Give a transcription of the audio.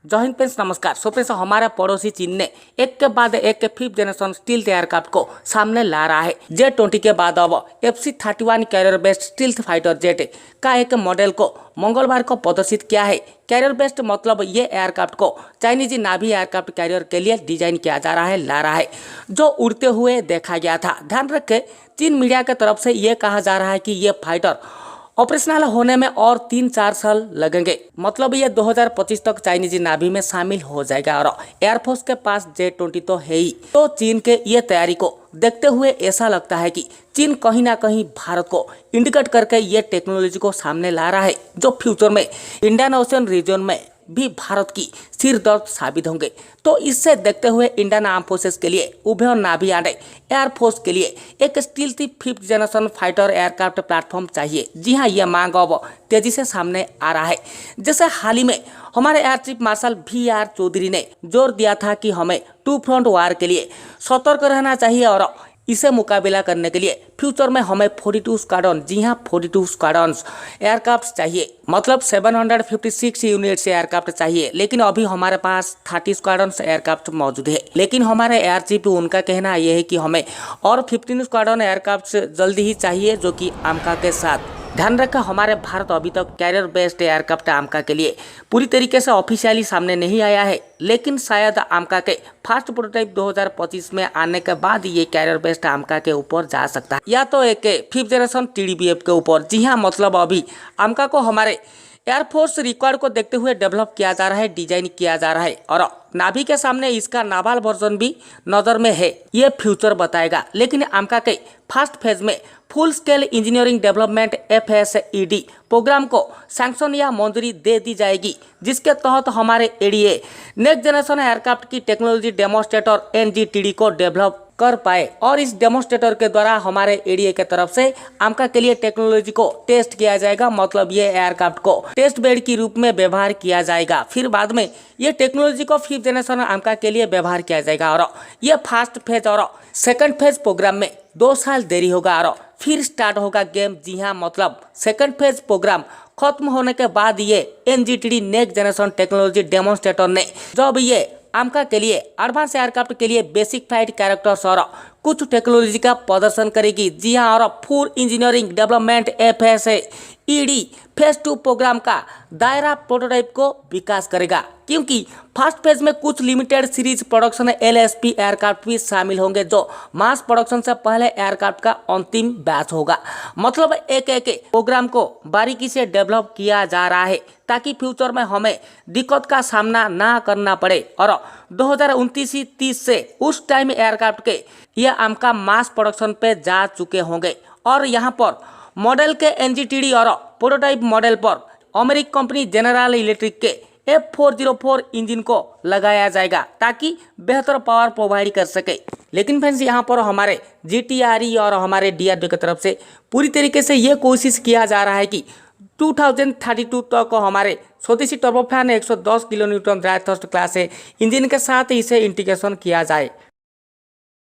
जय हिंद फ्रेंड्स, नमस्कार। So friends, हमारा पड़ोसी चीन ने एक के बाद एक फिफ्थ जनरेशन स्टील्थ एयरक्राफ्ट को सामने ला रहा है। J-20 के बाद अब FC-31 career based stealth fighter jet का एक मॉडल को मंगलवार को प्रदर्शित किया है। कैरियर बेस्ड मतलब ये एयरक्राफ्ट को चाइनीज नावी एयरक्राफ्ट कैरियर के लिए डिजाइन किया जा रहा है, ला रहा है, जो उड़ते हुए देखा गया था। ध्यान रखें, चीन मीडिया की तरफ से ये कहा जा रहा है कि ये फाइटर ऑपरेशनल होने में और 3-4 साल लगेंगे। मतलब ये 2025 तक चाइनीज नावी में शामिल हो जाएगा और एयरफोर्स के पास J-20 तो है ही। तो चीन के ये तैयारी को देखते हुए ऐसा लगता है कि चीन कहीं ना कहीं भारत को इंडिकेट करके ये टेक्नोलॉजी को सामने ला रहा है, जो फ्यूचर में इंडियन ओशन रीजन में भी भारत की सिर दर्द साबित होंगे। तो इससे देखते हुए इंडियन आर्म फोर्सेस के लिए उभय नावी एंड एयरफोर्स के लिए एक stealth fifth generation fighter aircraft platform चाहिए। जी हाँ, यह मांग अब तेजी से सामने आ रहा है। जैसे हाल ही में हमारे air chief marshal VR Chaudhary ने जोर दिया था कि हमें टू फ्रंट वार के लिए सतर्क रहना चाहिए और इसे मुकाबला करने के लिए फ्यूचर में हमें 42 स्क्वाड्रन, जी हाँ 42 स्क्वाड्रन एयरक्राफ्ट चाहिए। मतलब 756 यूनिट्स एयरक्राफ्ट चाहिए, लेकिन अभी हमारे पास 30 स्क्वाड्रन एयरक्राफ्ट मौजूद है। लेकिन हमारे एयर चीफ उनका कहना यह है कि हमें और 15 स्क्वाड्रन एयरक्राफ्ट जल्दी ही चाहिए, जो कि आमका के साथ। ध्यान रखें, हमारे भारत अभी तक कैरियर बेस्ड एयरक्राफ्ट आमका के लिए पूरी तरीके से ऑफिशियली सामने नहीं आया है, लेकिन शायद आमका के फर्स्ट प्रोटोटाइप 2025 में आने के बाद ये कैरियर बेस्ड आमका के ऊपर जा सकता है, या तो एक फिफ्थ जनरेशन TDBF के ऊपर। जी हाँ, मतलब अभी आमका को हमारे एयरफोर्स रिक्वायर्ड को देखते हुए डेवलप किया जा रहा है, डिजाइन किया जा रहा है, और नाभी के सामने इसका नावाल वर्जन भी नजर में है। ये फ्यूचर बताएगा। लेकिन आमका के फर्स्ट फेज में full scale engineering development FSED programme को सैंक्शन या मंजूरी दे दी जाएगी, जिसके तहत हमारे ADA नेक्स्ट जनरेशन एयरक्राफ्ट की टेक्नोलॉजी डेमोन्स्ट्रेटर NGTD को डेवलप कर पाए, और इस डेमोन्स्ट्रेटर के द्वारा हमारे ADA के तरफ से आमका के लिए टेक्नोलॉजी को टेस्ट किया जाएगा। मतलब ये एयरक्राफ्ट को टेस्ट बेड के रूप में व्यवहार किया जाएगा। फिर बाद में ये टेक्नोलॉजी को फिफ्थ जनरेशन आमका के लिए व्यवहार किया जाएगा, और ये फर्स्ट फेज और सेकंड फेज प्रोग्राम में 2 साल देरी होगा और फिर स्टार्ट होगा गेम। जी हाँ, मतलब सेकंड फेज प्रोग्राम खत्म होने के बाद ये NGTD next generation technology demonstrator ने जब ये आमका के लिए एडवांस एयरक्राफ्ट के लिए बेसिक फाइट कैरेक्टर्स और कुछ टेक्नोलॉजी का प्रदर्शन करेगी। जी हाँ, और full engineering development FSED phase 2 programme का दायरा प्रोटोटाइप को विकास करेगा, क्योंकि फर्स्ट फेज में कुछ limited series production LSP aircraft भी शामिल होंगे, जो मास प्रोडक्शन से पहले एयरक्राफ्ट का अंतिम बैच होगा। मतलब एक प्रोग्राम को बारीकी से डेवलप किया जा रहा है, ताकि फ्यूचर में हमें दिक्कत का सामना ना करना पड़े, और 2029-30 से उस टाइम एयरक्राफ्ट के ये आमका मास प्रोडक्शन पे जा चुके होंगे। और यहाँ पर मॉडल के NGTD और प्रोटोटाइप मॉडल पर अमेरिकी कंपनी जनरल इलेक्ट्रिक के F404 इंजन को लगाया जाएगा, ताकि बेहतर पावर प्रोवाइड कर सके। लेकिन फ्रेंड्स, यहाँ पर हमारे GTRE और हमारे DRDO की तरफ से पूरी तरीके से ये कोशिश किया जा रहा है कि 2032 तक हमारे स्वदेशी turbofan 110 kilo Newton dry thrust class engine के साथ इसे इंटीग्रेशन किया जाए।